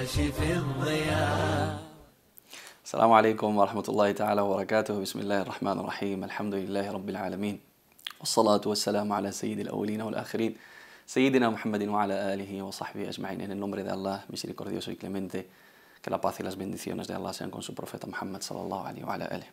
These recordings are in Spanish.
كاشف الضياء. السلام عليكم ورحمة الله تعالى وبركاته. بسم الله الرحمن الرحيم. الحمد لله رب العالمين والصلاة والسلام على سيد الأولين والآخرين Seyyidina Muhammadin wa ala alihi wa sahbihi ajma'in. En el nombre de Allah, misericordioso y clemente, que la paz y las bendiciones de Allah sean con su profeta Muhammad sallallahu alaihi wa ala alihi.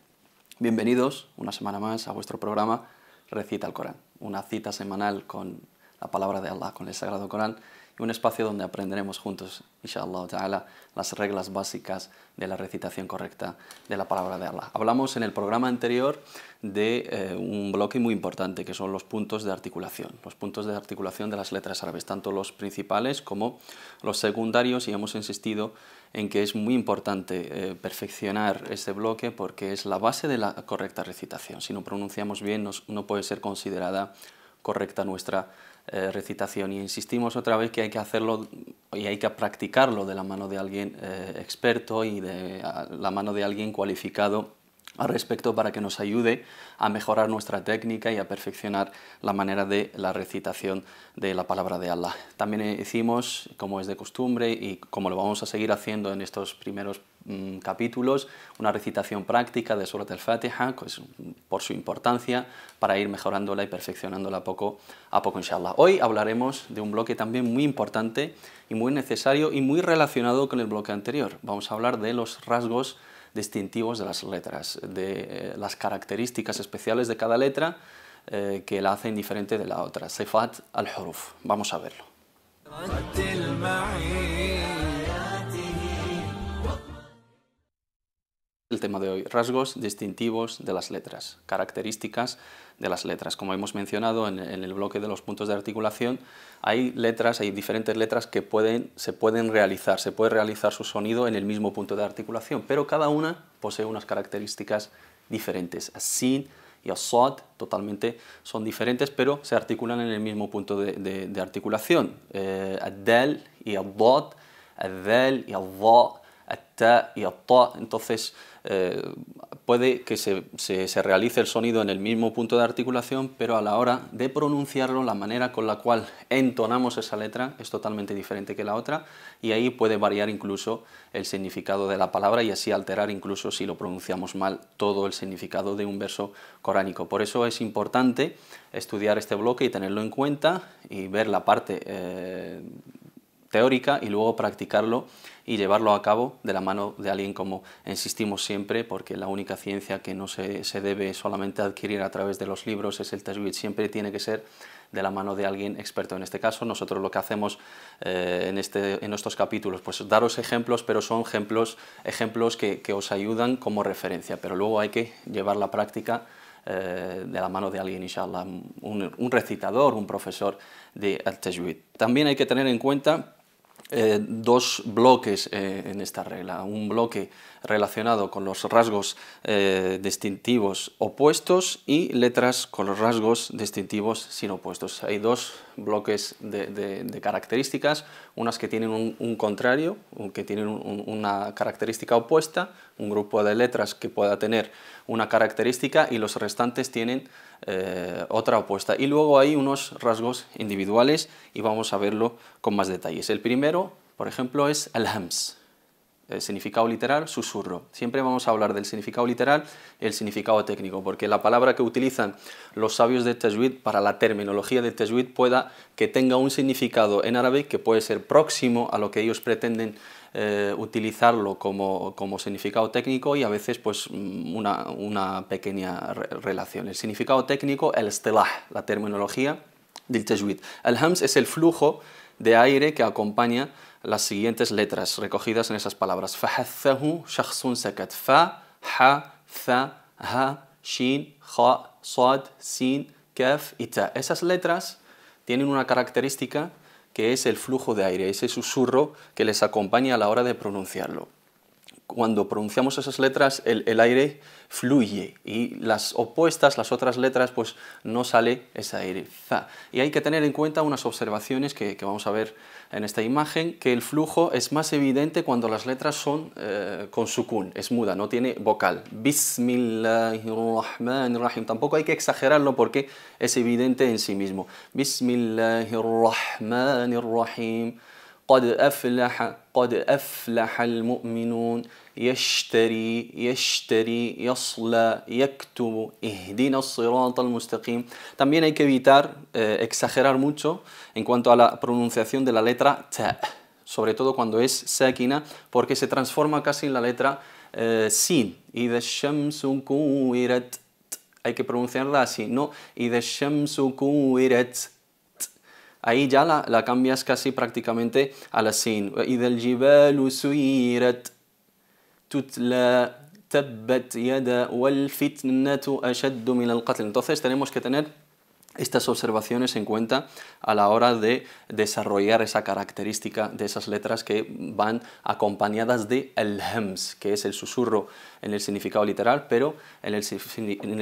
Bienvenidos una semana más a vuestro programa Recita el Corán, una cita semanal con la palabra de Allah, con el Sagrado Corán, y un espacio donde aprenderemos juntos, inshallah ta'ala, las reglas básicas de la recitación correcta de la palabra de Allah. Hablamos en el programa anterior de un bloque muy importante, que son los puntos de articulación de las letras árabes, tanto los principales como los secundarios, y hemos insistido en que es muy importante perfeccionar este bloque porque es la base de la correcta recitación. Si no pronunciamos bien, no puede ser considerada correcta nuestra recitación, y insistimos otra vez que hay que hacerlo y hay que practicarlo de la mano de alguien experto y de la mano de alguien cualificado al respecto, para que nos ayude a mejorar nuestra técnica y a perfeccionar la manera de la recitación de la palabra de Allah. También hicimos, como es de costumbre y como lo vamos a seguir haciendo en estos primeros capítulos, una recitación práctica de Surat al-Fatiha, pues, por su importancia, para ir mejorándola y perfeccionándola poco a poco, inshallah. Hoy hablaremos de un bloque también muy importante y muy necesario y muy relacionado con el bloque anterior. Vamos a hablar de los rasgos distintivos de las letras, de las características especiales de cada letra que la hacen diferente de la otra. Sifat al-Huruf. Vamos a verlo. El tema de hoy, rasgos distintivos de las letras, características de las letras. Como hemos mencionado en el bloque de los puntos de articulación, hay diferentes letras que se puede realizar su sonido en el mismo punto de articulación, pero cada una posee unas características diferentes. As-Sin y As-Sad totalmente son diferentes, pero se articulan en el mismo punto de articulación. Ad-Dal y Ad-Dad, Ad-Dal y Ad-Dha, At-Ta y At-Ta. Entonces puede que se realice el sonido en el mismo punto de articulación, pero a la hora de pronunciarlo, la manera con la cual entonamos esa letra es totalmente diferente que la otra, y ahí puede variar incluso el significado de la palabra y así alterar, incluso si lo pronunciamos mal, todo el significado de un verso coránico. Por eso es importante estudiar este bloque y tenerlo en cuenta y ver la parte teórica y luego practicarlo y llevarlo a cabo de la mano de alguien, como insistimos siempre, porque la única ciencia que no se debe solamente adquirir a través de los libros es el tajwid. Siempre tiene que ser de la mano de alguien experto. En este caso, nosotros lo que hacemos en estos capítulos, pues daros ejemplos, pero son ejemplos que os ayudan como referencia, pero luego hay que llevar la práctica de la mano de alguien, inshallah, un recitador, un profesor de al-tajwid. También hay que tener en cuenta dos bloques en esta regla. Un bloque relacionado con los rasgos distintivos opuestos y letras con los rasgos distintivos sin opuestos. Hay dos bloques de características, unas que tienen un contrario, que tienen una característica opuesta, un grupo de letras que pueda tener una característica y los restantes tienen otra opuesta. Y luego hay unos rasgos individuales y vamos a verlo con más detalles. El primero, por ejemplo, es al-hams. El significado literal, susurro. Siempre vamos a hablar del significado literal y el significado técnico, porque la palabra que utilizan los sabios de tajwid para la terminología de tajwid pueda que tenga un significado en árabe que puede ser próximo a lo que ellos pretenden utilizarlo como significado técnico, y a veces pues una pequeña relación. El significado técnico, el istilah, la terminología del tajwid. Al-hams es el flujo de aire que acompaña las siguientes letras recogidas en esas palabras. Fahathahu shakhsun sakat. Fa, ha, tha, ha, shin, kha, sad, sin, kaf y ta. Esas letras tienen una característica que es el flujo de aire, ese susurro que les acompaña a la hora de pronunciarlo. Cuando pronunciamos esas letras, el aire fluye, y las opuestas, las otras letras, pues no sale ese aire. Za. Y hay que tener en cuenta unas observaciones que vamos a ver en esta imagen, que el flujo es más evidente cuando las letras son con sukun, es muda, no tiene vocal. Bismillahirrahmanirrahim. Tampoco hay que exagerarlo porque es evidente en sí mismo. Bismillahirrahmanirrahim. قد أفلح المؤمنون يشتري يصلى يكتب اهدنا الصراط المستقيم. También hay que evitar exagerar mucho en cuanto a la pronunciación de la letra ta, sobre todo cuando es sakina, porque se transforma casi en la letra sin. إذا الشمس كورت, hay que pronunciarla así, no إذا الشمس كورت. Ahí ya la cambias casi prácticamente a la sin. إذا الجبال سيرت تتلى تبت يدا والفتنة أشد من القتل. Entonces tenemos que tener estas observaciones en cuenta a la hora de desarrollar esa característica de esas letras que van acompañadas de el hams, que es el susurro en el significado literal, pero en el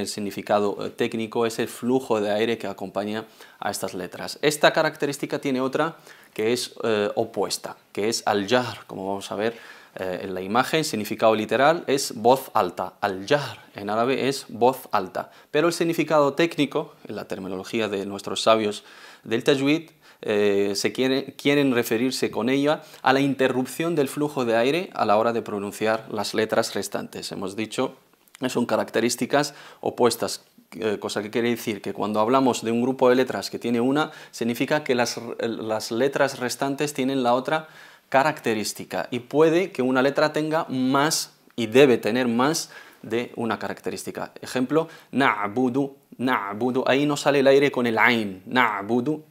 significado técnico es el flujo de aire que acompaña a estas letras. Esta característica tiene otra que es opuesta, que es al-jahr, como vamos a ver en la imagen. Significado literal es voz alta. Al-jahr en árabe es voz alta. Pero el significado técnico, en la terminología de nuestros sabios del tajwid, quieren referirse con ella a la interrupción del flujo de aire a la hora de pronunciar las letras restantes. Hemos dicho que son características opuestas. Cosa que quiere decir que cuando hablamos de un grupo de letras que tiene una, significa que las letras restantes tienen la otra característica, y puede que una letra tenga más y debe tener más de una característica. Ejemplo, na'budu, na'budu, ahí no sale el aire con el ain, na'budu,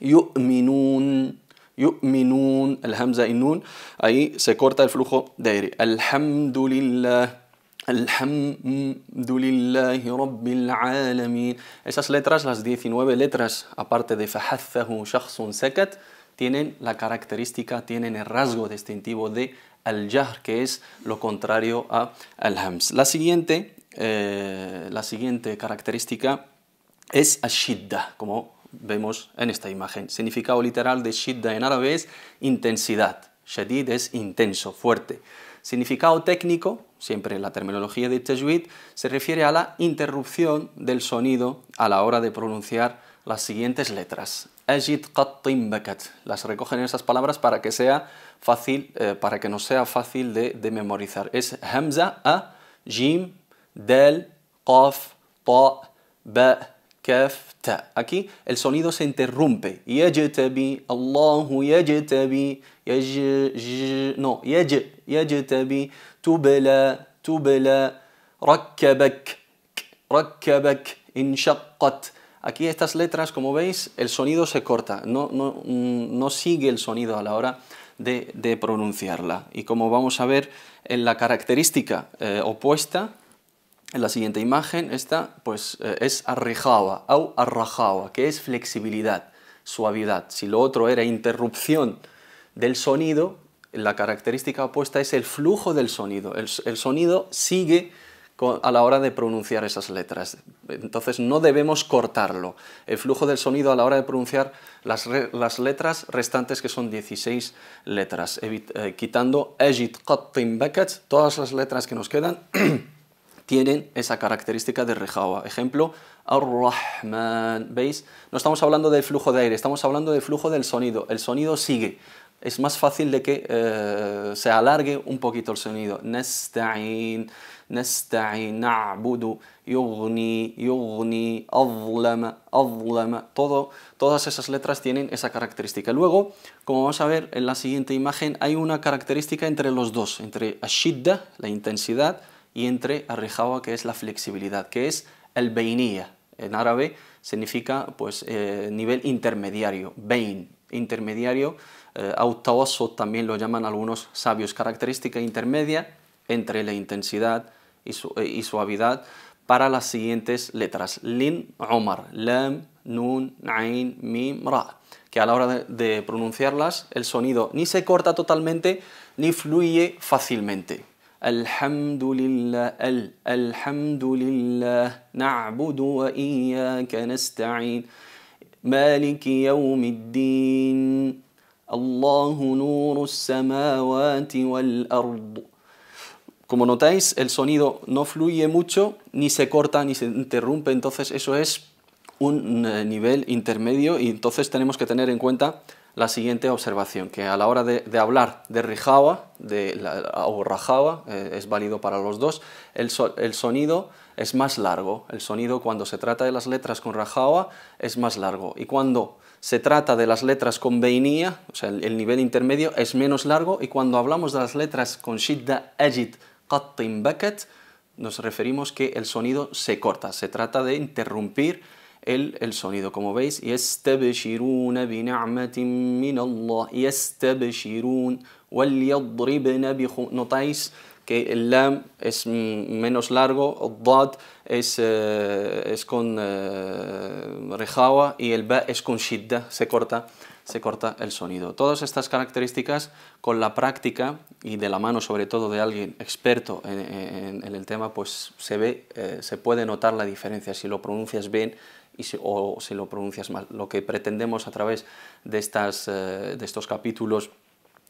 yu'minun, yu'minun, el hamza y nun, ahí se corta el flujo de aire. Alhamdulillah, alhamdulillahi rabbil alamin. Esas letras, las 19 letras, aparte de fahathahu shakhsun sakat, tienen la característica, tienen el rasgo distintivo de al-jahr, que es lo contrario a al-hams. La siguiente característica es ash-shidda, como vemos en esta imagen. Significado literal de shidda en árabe es intensidad. Shadid es intenso, fuerte. Significado técnico, siempre en la terminología de tajwid, se refiere a la interrupción del sonido a la hora de pronunciar las siguientes letras. Ajid qattim bakat. Las recogen esas palabras para que sea fácil, para que nos sea fácil de memorizar. Es hamza, a, jim, dal, qaf, ta, ba, kaf, ta. Aquí el sonido se interrumpe. Yajtabi, Allahu yajtabi, yajtabi, tubla, tubla, rakkabak, rakkabak, inshaqqat. Aquí estas letras, como veis, el sonido se corta, no sigue el sonido a la hora de pronunciarla. Y como vamos a ver en la característica opuesta, en la siguiente imagen, esta pues, es arrijawa o arrajawa, que es flexibilidad, suavidad. Si lo otro era interrupción del sonido, la característica opuesta es el flujo del sonido. El sonido sigue a la hora de pronunciar esas letras. Entonces no debemos cortarlo. El flujo del sonido a la hora de pronunciar las letras restantes, que son 16 letras, quitando ajid, qattim, bakat, todas las letras que nos quedan tienen esa característica de rejawa. Ejemplo, ar-Rahman. ¿Veis? No estamos hablando del flujo de aire, estamos hablando del flujo del sonido. El sonido sigue. Es más fácil de que se alargue un poquito el sonido. Nasta'in, nasta'in, na'budu, yughni, yughni, adlama, adlama. Todas esas letras tienen esa característica. Luego, como vamos a ver en la siguiente imagen, hay una característica entre los dos, entre ashidda, la intensidad, y entre arrijawa, que es la flexibilidad, que es el beiniyya. En árabe significa pues, nivel intermediario, bein, intermediario. Tawassut también lo llaman algunos sabios, característica intermedia entre la intensidad y suavidad para las siguientes letras: lin, umar, lam, nun, ain, mim, ra, que a la hora de pronunciarlas el sonido ni se corta totalmente ni fluye fácilmente. Alhamdulillah, alhamdulillah, na'budu wa iyyaka nasta'in, maliki yawmiddin, Allahu nuru samawati wal ard. Como notáis, el sonido no fluye mucho, ni se corta, ni se interrumpe, entonces eso es un nivel intermedio, y entonces tenemos que tener en cuenta la siguiente observación, que a la hora de hablar de rijawa o rajawa, es válido para los dos, el sonido es más largo. El sonido cuando se trata de las letras con rajawa es más largo, y cuando se trata de las letras con beinía, o sea, el nivel intermedio, es menos largo, y cuando hablamos de las letras con shidda, ajid, qattin, bakat, nos referimos que el sonido se corta, se trata de interrumpir el sonido. Como veis, yastabshiruna bi ni'matin min Allah, yastabshirun wal yadribna bi notáis que el lam es menos largo, el dad es con rejawa y el ba es con shidda, se corta el sonido. Todas estas características, con la práctica y de la mano sobre todo de alguien experto en el tema, pues se puede notar la diferencia si lo pronuncias bien o si lo pronuncias mal. Lo que pretendemos a través de estos capítulos,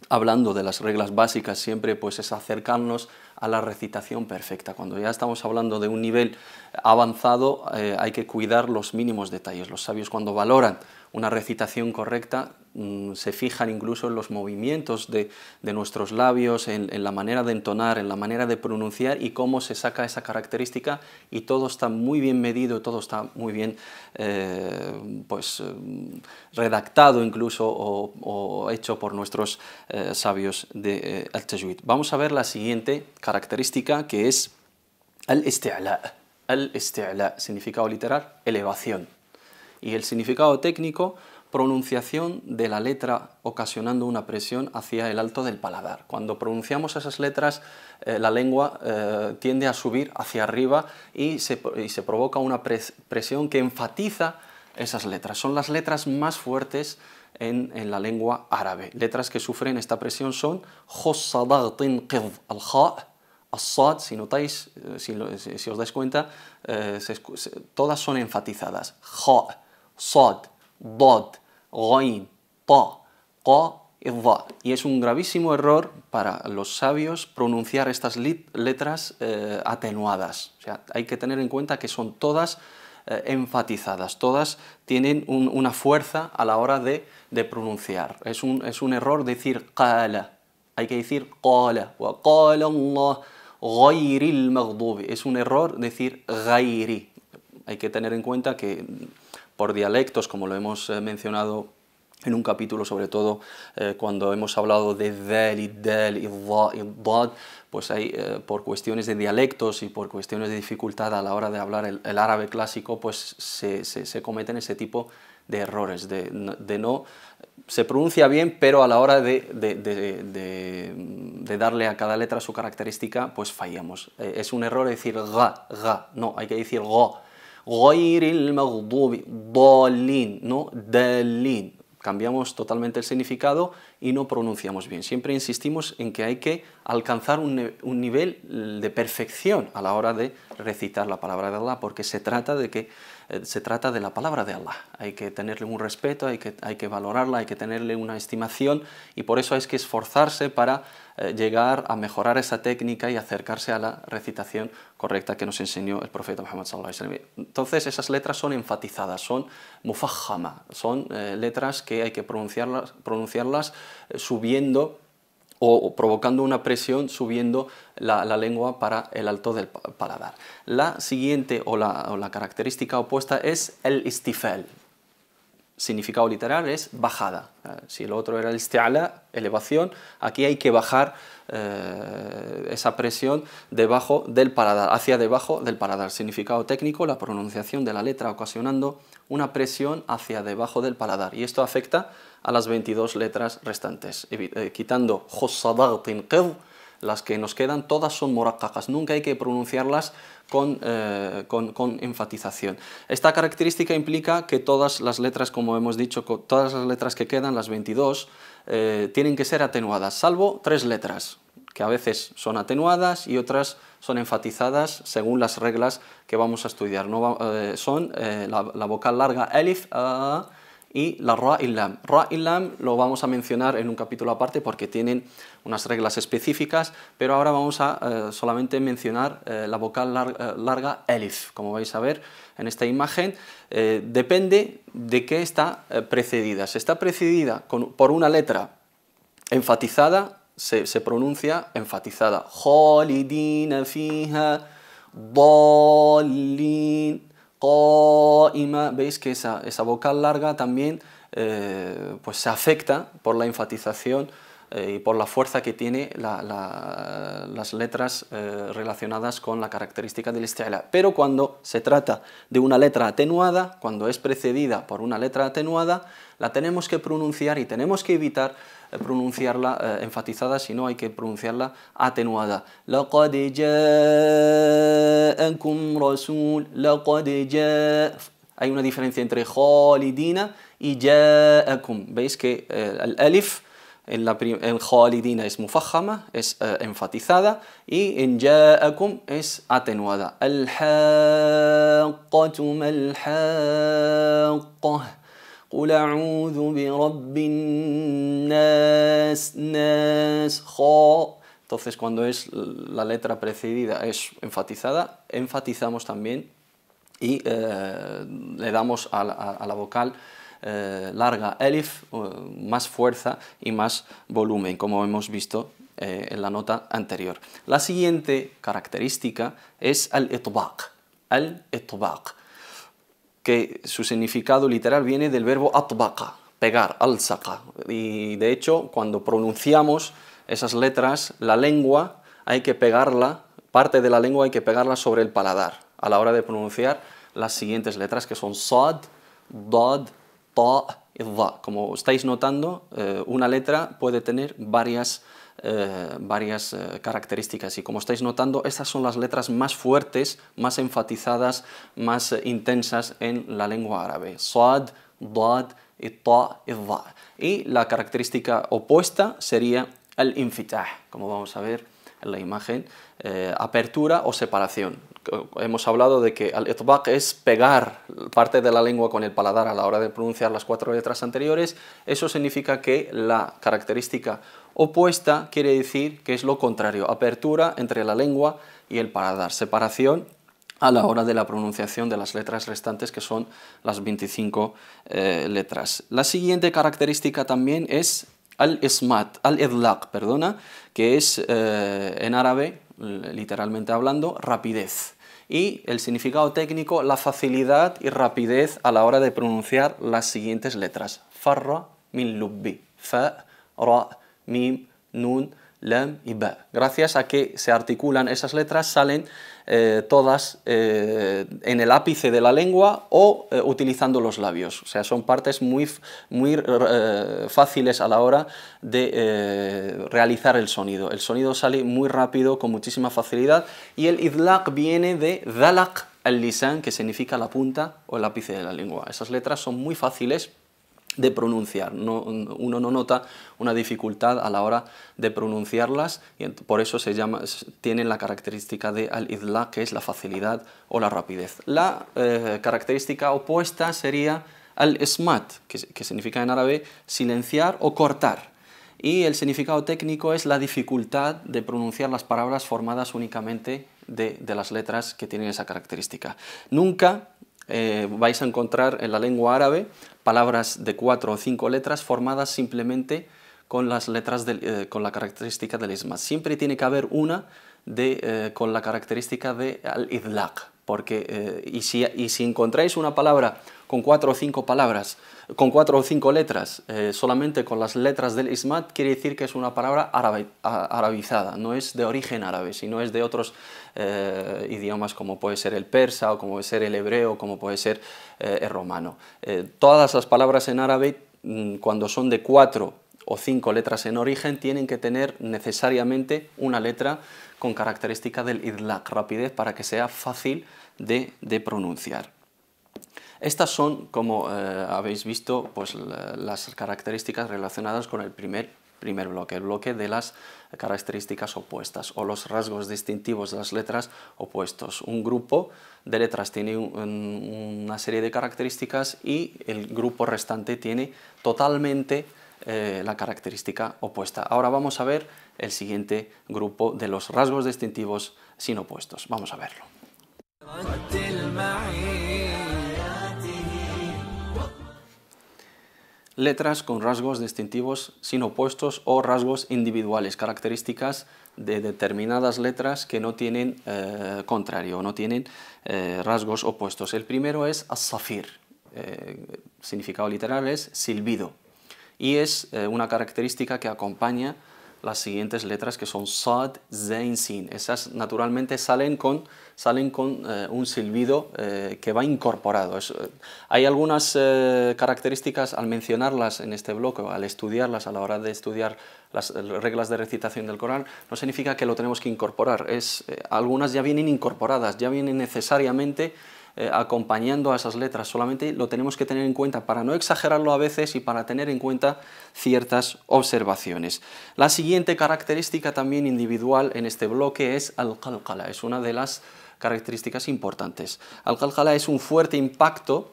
hablando de las reglas básicas, siempre pues es acercarnos a la recitación perfecta. Cuando ya estamos hablando de un nivel avanzado, hay que cuidar los mínimos detalles. Los sabios, cuando valoran una recitación correcta, se fijan incluso en los movimientos de nuestros labios, en la manera de entonar, en la manera de pronunciar y cómo se saca esa característica, y todo está muy bien medido, todo está muy bien redactado incluso o hecho por nuestros sabios de al-Tajwid. Vamos a ver la siguiente característica, que es al-isti'la. Al-isti'la, significado literal, elevación. Y el significado técnico, pronunciación de la letra ocasionando una presión hacia el alto del paladar. Cuando pronunciamos esas letras, la lengua tiende a subir hacia arriba y se provoca una presión que enfatiza esas letras. Son las letras más fuertes en la lengua árabe. Letras que sufren esta presión son al-kha, al-sad, si notáis, si os dais cuenta, todas son enfatizadas. Kha, sad, dad, ghain, ta, qa y dha. Y es un gravísimo error para los sabios pronunciar estas letras atenuadas. O sea, hay que tener en cuenta que son todas enfatizadas, todas tienen una fuerza a la hora de pronunciar. Es un error decir qala, hay que decir qala, wa qala Allah ghayril maghdubi. Es un error decir ghayri. Hay que tener en cuenta que por dialectos, como lo hemos mencionado en un capítulo, sobre todo cuando hemos hablado de dal y dal y dad, pues hay, por cuestiones de dialectos y por cuestiones de dificultad a la hora de hablar el árabe clásico, pues se cometen ese tipo de errores, se pronuncia bien, pero a la hora de darle a cada letra su característica, pues fallamos. Es un error decir ga, no, hay que decir ga. Ghayril maghdubi, dalin, no dalin. Cambiamos totalmente el significado y no pronunciamos bien. Siempre insistimos en que hay que alcanzar un nivel de perfección a la hora de recitar la palabra de Allah, porque se trata de la palabra de Allah. Hay que tenerle un respeto, hay que valorarla, hay que tenerle una estimación, y por eso hay que esforzarse para llegar a mejorar esa técnica y acercarse a la recitación correcta que nos enseñó el profeta Muhammad sallallahu alaihi wasallam. Entonces esas letras son enfatizadas, son mufajjama, son letras que hay que pronunciarlas subiendo o provocando una presión, subiendo la lengua para el alto del paladar. La siguiente o la característica opuesta es el istifal. Significado literal es bajada. Si el otro era el isti'la, elevación, aquí hay que bajar esa presión debajo del paladar, hacia debajo del paladar. Significado técnico, la pronunciación de la letra ocasionando una presión hacia debajo del paladar, y esto afecta a las 22 letras restantes, quitando khussadagtin qid. Las que nos quedan todas son muraqqaqas, nunca hay que pronunciarlas con enfatización. Esta característica implica que todas las letras, como hemos dicho, todas las letras que quedan, las 22, tienen que ser atenuadas, salvo 3 letras, que a veces son atenuadas y otras son enfatizadas según las reglas que vamos a estudiar. Son la vocal larga alif, y la ra y lam. Ra y lam lo vamos a mencionar en un capítulo aparte porque tienen unas reglas específicas, pero ahora vamos a solamente mencionar la vocal larga elif. Como vais a ver en esta imagen, depende de qué está precedida. Si está precedida por una letra enfatizada, se pronuncia enfatizada. Khalidina fiha, dallin, qaima. Veis que esa vocal larga también pues se afecta por la enfatización y por la fuerza que tiene las letras relacionadas con la característica del isti'la. Pero cuando se trata de una letra atenuada, cuando es precedida por una letra atenuada, la tenemos que pronunciar y tenemos que evitar pronunciarla enfatizada, sino hay que pronunciarla atenuada. Laqad ja'akum rasul, laqad ja'. Hay una diferencia entre khalidina y ja'akum. Veis que el alif en khalidina es mufajjama, es enfatizada, y en ja'akum es atenuada. Al-haqqatu mal-haqqah. قل أعوذ برب الناس ناس خا. Entonces, cuando es la letra precedida es enfatizada, enfatizamos también y le damos a la vocal larga elif más fuerza y más volumen, como hemos visto en la nota anterior. La siguiente característica es al-itbaq. Al-itbaq, que su significado literal viene del verbo atbaqa, pegar, alsaqa. Y de hecho, cuando pronunciamos esas letras, la lengua hay que pegarla, parte de la lengua hay que pegarla sobre el paladar a la hora de pronunciar las siguientes letras, que son sad, dad, ta y dha. Como estáis notando, una letra puede tener varias características, y como estáis notando, estas son las letras más fuertes, más enfatizadas, más intensas en la lengua árabe: sad, dad, y ta y dha. Y la característica opuesta sería el infitah, como vamos a ver en la imagen, apertura o separación. Hemos hablado de que el itbaq es pegar parte de la lengua con el paladar a la hora de pronunciar las 4 letras anteriores. Eso significa que la característica opuesta quiere decir que es lo contrario: apertura entre la lengua y el paladar, separación a la hora de la pronunciación de las letras restantes, que son las 25 letras. La siguiente característica también es al-idlaq, que es en árabe, literalmente hablando, rapidez. Y el significado técnico, la facilidad y rapidez a la hora de pronunciar las siguientes letras: farra min lubbi, fa, ra, mim, nun, lam y ba. Gracias a que se articulan esas letras, salen todas en el ápice de la lengua o utilizando los labios. O sea, son partes muy fáciles a la hora de realizar el sonido. El sonido sale muy rápido, con muchísima facilidad, y el idlaq viene de dhalaq al-lisan, que significa la punta o el ápice de la lengua. Esas letras son muy fáciles de pronunciar, uno no nota una dificultad a la hora de pronunciarlas, y por eso tienen la característica de al-idlaq, que es la facilidad o la rapidez. La característica opuesta sería al-ismat, que significa en árabe silenciar o cortar, y el significado técnico es la dificultad de pronunciar las palabras formadas únicamente de las letras que tienen esa característica. Nunca vais a encontrar en la lengua árabe palabras de 4 o 5 letras formadas simplemente con las letras con la característica del ismat. Siempre tiene que haber una con la característica de al-idlaq, porque y si encontráis una palabra con 4 o 5 palabras, con 4 o 5 letras, solamente con las letras del ismat, quiere decir que es una palabra arabizada, no es de origen árabe, sino es de otros idiomas, como puede ser el persa, o como puede ser el hebreo, como puede ser el romano. Todas las palabras en árabe, cuando son de 4 o 5 letras en origen, tienen que tener necesariamente una letra con característica del idlaq, rapidez, para que sea fácil de pronunciar. Estas son, como habéis visto, pues las características relacionadas con el primer primer bloque, el bloque de las características opuestas o los rasgos distintivos de las letras opuestos. Un grupo de letras tiene una serie de características y el grupo restante tiene totalmente la característica opuesta. Ahora vamos a ver el siguiente grupo de los rasgos distintivos sin opuestos. Vamos a verlo. Letras con rasgos distintivos sin opuestos o rasgos individuales, características de determinadas letras que no tienen contrario, no tienen rasgos opuestos. El primero es as-safir, significado literal es silbido, y es una característica que acompaña las siguientes letras que son sad, zain, sin. Esas naturalmente salen con un silbido que va incorporado. Hay algunas características al mencionarlas en este bloque, al estudiarlas a la hora de estudiar las reglas de recitación del Corán, no significa que lo tenemos que incorporar. Algunas ya vienen incorporadas, ya vienen necesariamente acompañando a esas letras, solamente lo tenemos que tener en cuenta para no exagerarlo a veces y para tener en cuenta ciertas observaciones. La siguiente característica también individual en este bloque es al-qalqala, es una de las características importantes. Al-qalqala es un fuerte impacto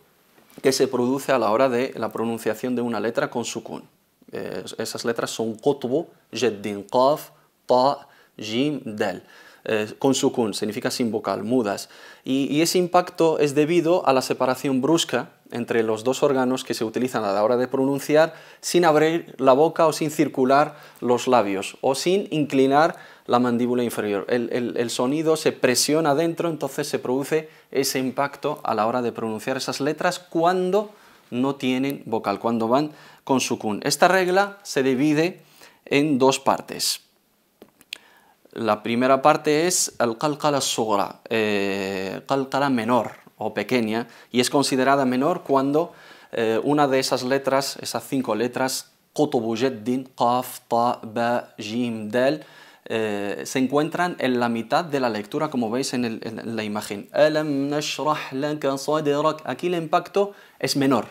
que se produce a la hora de la pronunciación de una letra con sukun. Esas letras son qutbu, jeddin, qaf, ta, jim, dal. Con sukun, significa sin vocal, mudas. Y ese impacto es debido a la separación brusca entre los dos órganos que se utilizan a la hora de pronunciar sin abrir la boca o sin circular los labios o sin inclinar la mandíbula inferior. El sonido se presiona dentro, entonces se produce ese impacto a la hora de pronunciar esas letras cuando no tienen vocal, cuando van con sukun. Esta regla se divide en dos partes. La primera parte es el qalqala sughra, qalqala menor o pequeña, y es considerada menor cuando una de esas letras, esas 5 letras, qutbu, jeddin, qaf, ta, ba, jim, dal, se encuentran en la mitad de la lectura, como veis en la imagen. Alam nashrah laka sadrak. Aquí el impacto es menor,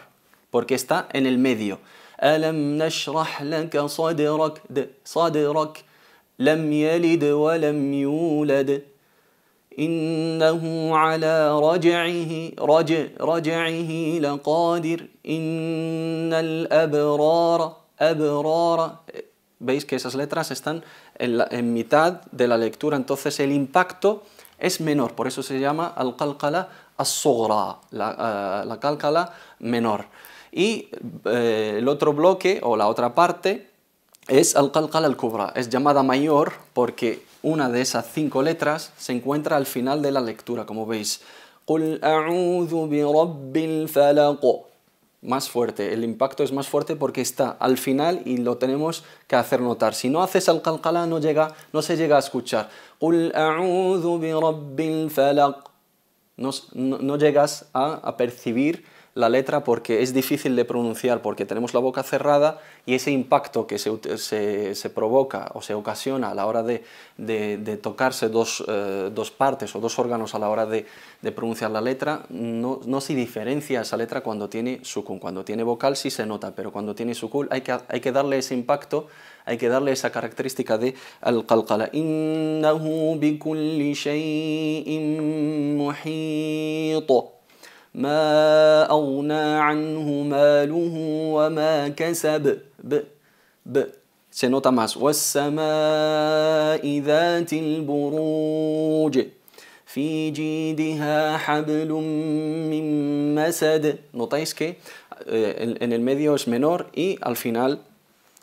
porque está en el medio. Alam nashrah laka sadrak, sadrak. لم يلد ولم يولد إنه على رجعه لقادر إن الأبرار أبرار. Veis que esas letras están en mitad de la lectura, entonces el impacto es menor, por eso se llama al-qalqala as-sughra, la qalqala menor. Y el otro bloque o la otra parte es al-qalqala al-kubra, es llamada mayor porque una de esas 5 letras se encuentra al final de la lectura, como veis. Qul a'udhu bi rabbil falaq. Más fuerte, el impacto es más fuerte porque está al final y lo tenemos que hacer notar. Si no haces al-qalqala no se llega a escuchar. Qul a'udhu bi rabbil falaq. No llegas a percibir la letra porque es difícil de pronunciar, porque tenemos la boca cerrada y ese impacto que se provoca o se ocasiona a la hora de tocarse dos partes o dos órganos a la hora de pronunciar la letra, no se diferencia esa letra cuando tiene sukun. Cuando tiene vocal sí se nota, pero cuando tiene sukun hay que darle ese impacto, hay que darle esa característica de al-qalqala. Innahu bi kulli shay'in muhit. ما أغنى عنه ماله وما كسب se nota más. والسماء ذات البروج في جيدها حبل من مسد. Notáis que en el medio es menor y al final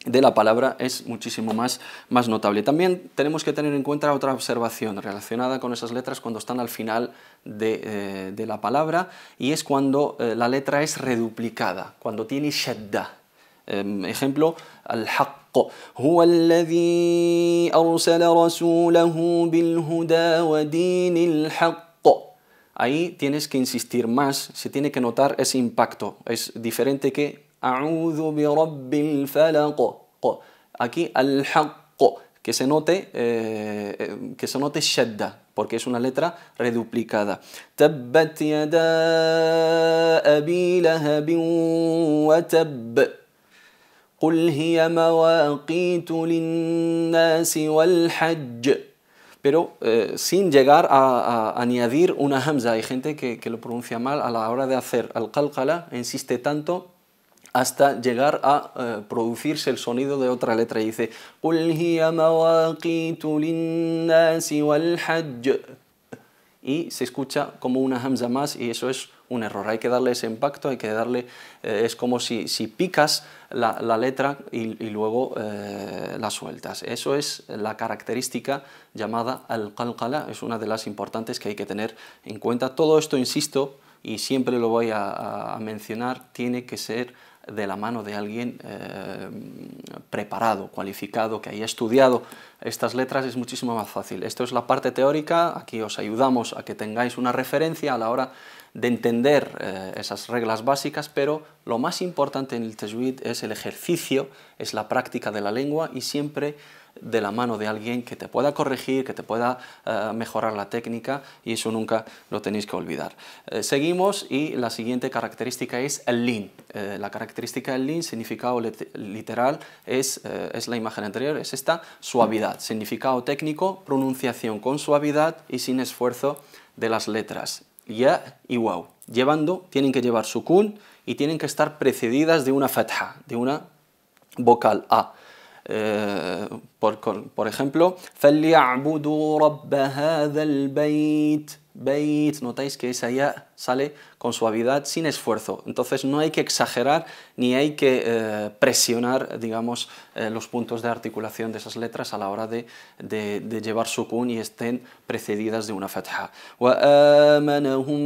de la palabra es muchísimo más notable. También tenemos que tener en cuenta otra observación relacionada con esas letras cuando están al final de la palabra, y es cuando la letra es reduplicada, cuando tiene shadda. Ejemplo, al-haqq huwa alladhi arsala rasulahu bil huda wa dinil haqq. Ahí tienes que insistir más, se tiene que notar ese impacto. Es diferente que a'udhu bi rabbil falaq. Aquí al-haqq, que se note shadda, porque es una letra reduplicada. Tabbat yada abi lahabin wa tabb. قل هي مواقيت للناس والحج. Pero sin llegar a añadir una hamza. Hay gente que lo pronuncia mal a la hora de hacer al-qalqala, insiste tanto hasta llegar a producirse el sonido de otra letra y dice قل هي مواقيت للناس والحج, y se escucha como una hamza más, y eso es un error. Hay que darle ese impacto, hay que darle, es como si picas la letra y luego la sueltas. Eso es la característica llamada al-qalqala, es una de las importantes que hay que tener en cuenta. Todo esto, insisto, y siempre lo voy a mencionar, tiene que ser de la mano de alguien preparado, cualificado, que haya estudiado estas letras. Es muchísimo más fácil. Esto es la parte teórica, aquí os ayudamos a que tengáis una referencia a la hora de entender esas reglas básicas, pero lo más importante en el tajwid es el ejercicio, es la práctica de la lengua, y siempre de la mano de alguien que te pueda corregir, que te pueda mejorar la técnica, y eso nunca lo tenéis que olvidar. Seguimos, y la siguiente característica es el lin. La característica del lin, significado literal, es la imagen anterior, es esta: suavidad. Significado técnico: pronunciación con suavidad y sin esfuerzo de las letras ya y waw. Tienen que llevar sukun y tienen que estar precedidas de una fatha, de una vocal a. Por ejemplo, فَلْيَعْبُدُوا رَبَّ هَذَا الْبَيْتِ. Beit, notáis que esa ya sale con suavidad, sin esfuerzo. Entonces no hay que exagerar ni hay que presionar, digamos, los puntos de articulación de esas letras a la hora de llevar sukun y estén precedidas de una fatha. وَآمَنَهُمْ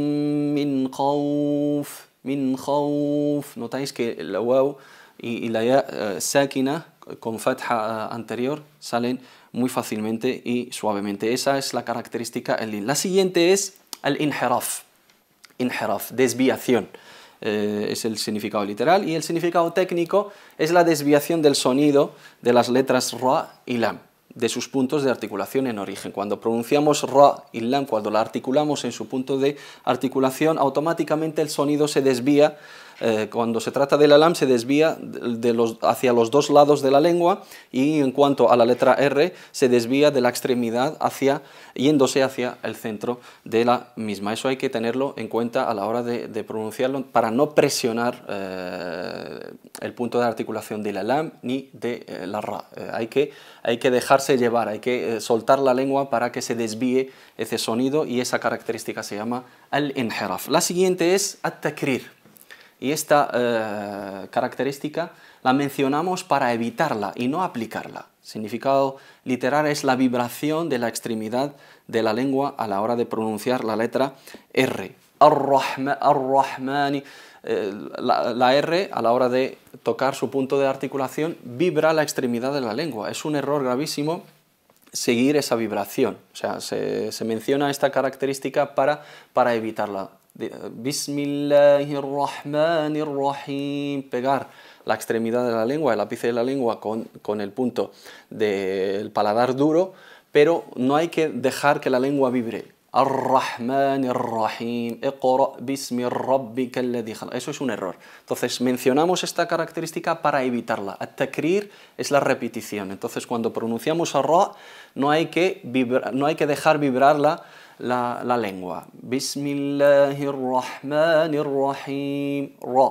مِنْ خَوْفٍ. Min khawf. Notáis que la waw y la ya sakina con fatha anterior salen muy fácilmente y suavemente. Esa es la característica el lin. La siguiente es el inhiraf. Inhiraf, desviación. Es el significado literal, y el significado técnico es la desviación del sonido de las letras ra y lam de sus puntos de articulación en origen. Cuando pronunciamos ra y lam, cuando la articulamos en su punto de articulación, automáticamente el sonido se desvía. Cuando se trata de la lam, se desvía hacia los dos lados de la lengua, y en cuanto a la letra R, se desvía de la extremidad yéndose hacia el centro de la misma. Eso hay que tenerlo en cuenta a la hora de pronunciarlo, para no presionar el punto de articulación de la lam ni de la ra. Hay que dejarse llevar, hay que soltar la lengua para que se desvíe ese sonido, y esa característica se llama al-inhiraf. La siguiente es at-takrir. Y esta característica la mencionamos para evitarla y no aplicarla. Significado literal es la vibración de la extremidad de la lengua a la hora de pronunciar la letra R. Ar-Rahmani. La R, a la hora de tocar su punto de articulación, vibra la extremidad de la lengua. Es un error gravísimo seguir esa vibración. O sea, se menciona esta característica para evitarla. Bismillahirrahmanirrahim, pegar la extremidad de la lengua, el ápice de la lengua con el punto del paladar duro, pero no hay que dejar que la lengua vibre. Ar-Rahmanir-Rahim, Iqra bismi rabbika alladhi khalaq. Eso es un error. Entonces mencionamos esta característica para evitarla. At-takrir es la repetición. Entonces cuando pronunciamos ar-ra, no hay que dejar vibrar la lengua. Bismillahirrahmanirrahim. Ra.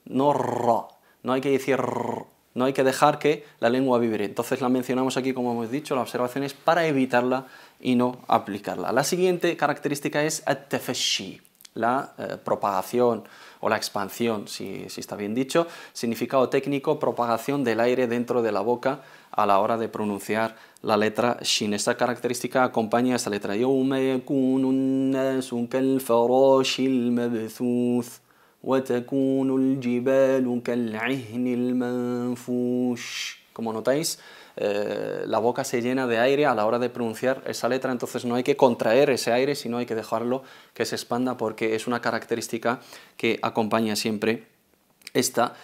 No ra. No hay que decir r. No hay que dejar que la lengua vibre. Entonces la mencionamos aquí, como hemos dicho, la observación es para evitarla y no aplicarla. La siguiente característica es at-tafashi, la propagación o la expansión, si está bien dicho. Significado técnico: propagación del aire dentro de la boca a la hora de pronunciar la letra shin. Esta característica acompaña a esta letra. Yawma yakunu an-nasu kal-farashi al-mabthuth. وَتَكُونُ الْجِبَالُ كَالْعِهْنِ الْمَنْفُوشِ. Como notáis, la boca se llena de aire a la hora de pronunciar esa letra, entonces no hay que contraer ese aire, sino hay que dejarlo que se expanda, porque es una característica que acompaña siempre esta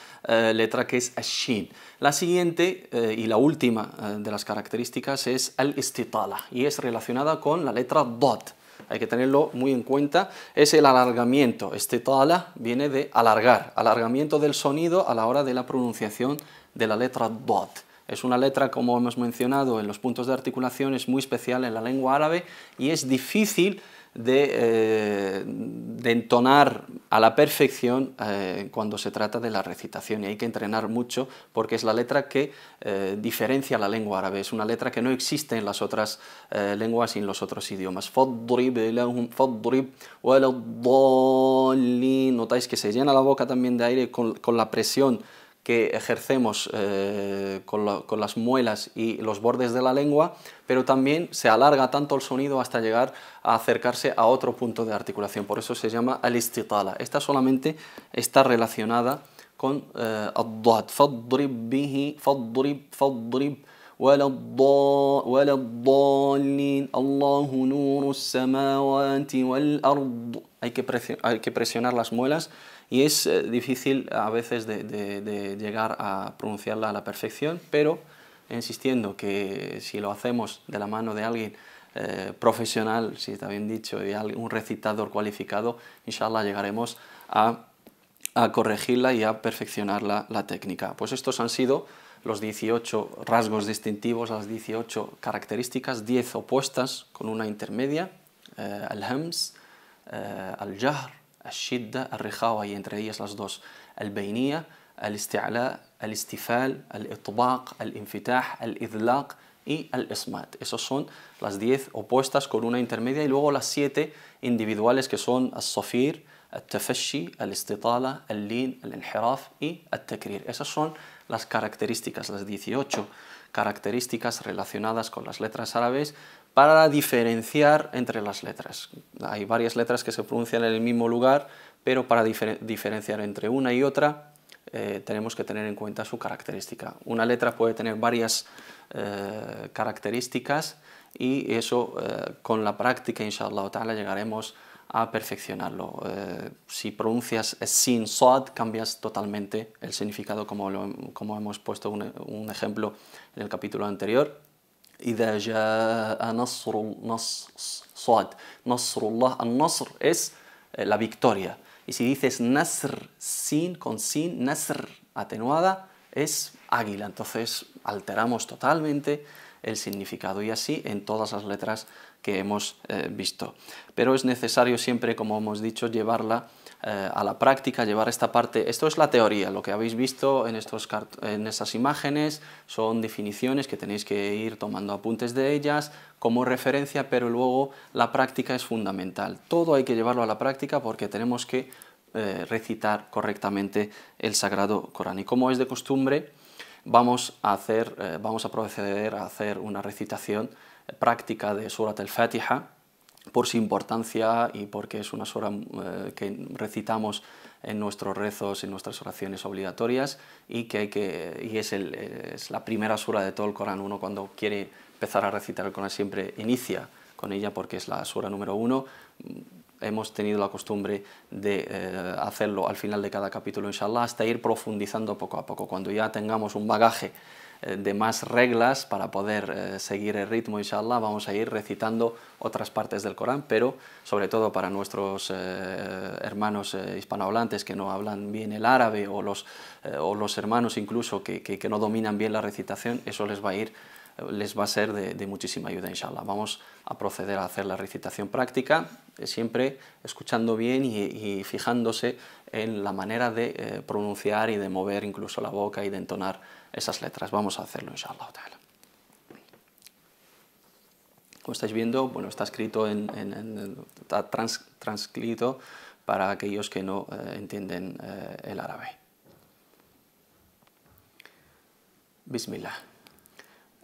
letra, que es ash-shin. La siguiente y la última de las características es al-istitala, y es relacionada con la letra dad. hay que tenerlo muy en cuenta, es el alargamiento. Istitala viene de alargar, alargamiento del sonido a la hora de la pronunciación de la letra Dad. Es una letra, como hemos mencionado en los puntos de articulación, es muy especial en la lengua árabe y es difícil de entonar a la perfección cuando se trata de la recitación, y hay que entrenar mucho porque es la letra que diferencia la lengua árabe, es una letra que no existe en las otras lenguas y en los otros idiomas. Fadrib lahum, fadrib wala ddallin. Notáis que se llena la boca también de aire con la presión que ejercemos con las muelas y los bordes de la lengua, pero también se alarga tanto el sonido hasta llegar a acercarse a otro punto de articulación, por eso se llama al-istitala. Esta solamente está relacionada con ad-dad, fadrib bihi, fadrib, wala ddallin, Allahu nuru samawati wal ard. Hay que presionar las muelas y es difícil a veces de llegar a pronunciarla a la perfección, pero insistiendo que si lo hacemos de la mano de alguien profesional, si está bien dicho, y un recitador cualificado, inshallah llegaremos a corregirla y a perfeccionar la técnica. Pues estos han sido los 18 rasgos distintivos, las 18 características, 10 opuestas con una intermedia, al-hams, al-jahr, al-shidda, al-rikhawa, y entre ellas las dos, al-bayniyya, al-isti'la, al-istifal, al-itbaq, al-infitah, al-idlaq y al-ismat. Esos son las 10 opuestas con una intermedia, y luego las 7 individuales que son al-safir, al-tafashi, al-istitala, al-lin, al-inhiraf y al-takrir. Esas son las características, las 18 características relacionadas con las letras árabes para diferenciar entre las letras. Hay varias letras que se pronuncian en el mismo lugar, pero para diferenciar entre una y otra tenemos que tener en cuenta su característica. Una letra puede tener varias características, y eso con la práctica, inshallah ta'ala, llegaremos a perfeccionarlo. Si pronuncias sin sad, cambias totalmente el significado, como hemos puesto un ejemplo en el capítulo anterior. إذا جاء Nasrullah, al-Nasr es la victoria. Y si dices Nasr con sin, Nasr atenuada, es águila. Entonces alteramos totalmente el significado, y así en todas las letras que hemos visto. Pero es necesario siempre, como hemos dicho, llevarla a la práctica, llevar esta parte. Esto es la teoría, lo que habéis visto en estas imágenes son definiciones que tenéis que ir tomando apuntes de ellas como referencia, pero luego la práctica es fundamental. Todo hay que llevarlo a la práctica porque tenemos que recitar correctamente el Sagrado Corán. Y como es de costumbre, vamos a proceder a hacer una recitación práctica de Surat al-Fatiha, por su importancia y porque es una sura que recitamos en nuestros rezos, en nuestras oraciones obligatorias, y es la primera sura de todo el Corán. Uno, cuando quiere empezar a recitar el Corán, siempre inicia con ella porque es la sura número 1. Hemos tenido la costumbre de hacerlo al final de cada capítulo, inshallah, hasta ir profundizando poco a poco. Cuando ya tengamos un bagaje de más reglas para poder seguir el ritmo, inshallah, vamos a ir recitando otras partes del Corán, pero sobre todo para nuestros hermanos hispanohablantes que no hablan bien el árabe, o los hermanos incluso que no dominan bien la recitación, eso les va a ser de muchísima ayuda, inshallah. Vamos a proceder a hacer la recitación práctica, siempre escuchando bien y fijándose en la manera de pronunciar y de mover incluso la boca y de entonar esas letras. Vamos a hacerlo, inshallah ta'ala. Como estáis viendo, bueno, está escrito está transcrito para aquellos que no entienden el árabe. Bismillah.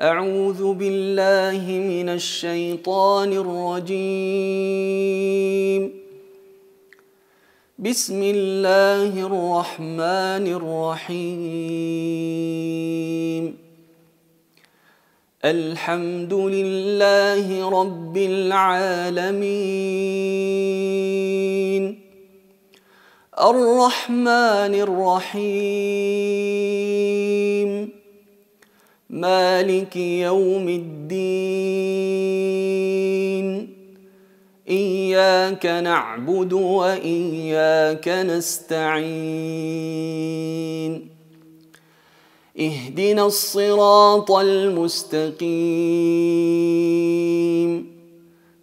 أعوذ بالله من الشيطان الرجيم. بسم الله الرحمن الرحيم. الحمد لله رب العالمين. الرحمن الرحيم. مالك يوم الدين. إياك نعبد وإياك نستعين اهدنا الصراط المستقيم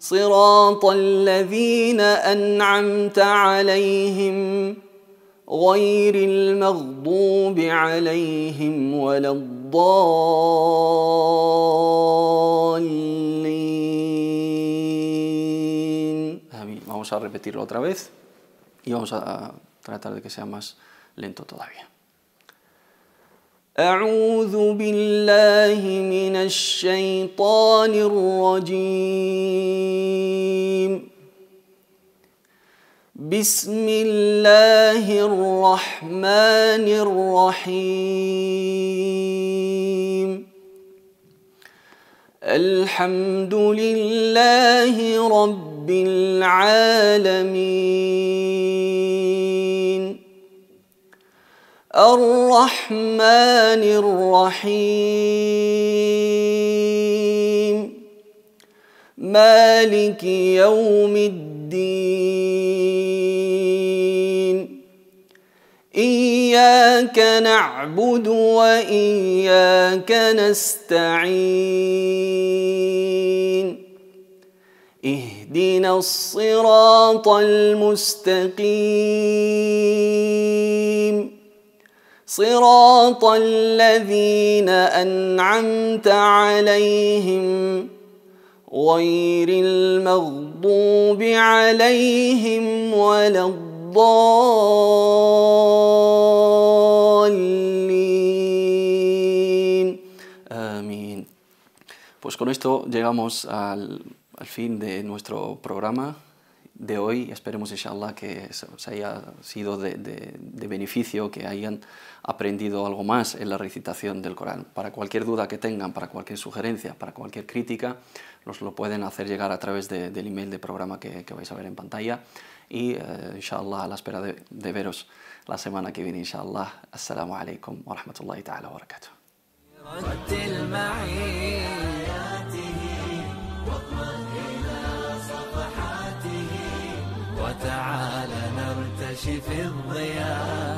صراط الذين أنعمت عليهم غير المغضوب عليهم ولا الضالين. Amén. Vamos a repetirlo otra vez y vamos a tratar de que sea más lento todavía. أعوذ بالله من الشيطان الرجيم. بسم الله الرحمن الرحيم. الحمد لله رب العالمين الرحمن الرحيم مالك يوم الدين إياك نعبد وإياك نستعين اهدنا الصراط المستقيم صراط الذين أنعمت عليهم غير المغضوب عليهم ولا الضالين. Amén. Pues con esto llegamos al fin de nuestro programa de hoy. Esperemos, inshallah, que os haya sido de beneficio, que hayan aprendido algo más en la recitación del Corán. Para cualquier duda que tengan, para cualquier sugerencia, para cualquier crítica, nos lo pueden hacer llegar a través del email de programa que vais a ver en pantalla. Y, inshallah, a la espera de veros la semana que viene, inshallah. Assalamu alaikum wa rahmatullahi ta'ala wa barakatuh. وتعال نرتشي في الضياء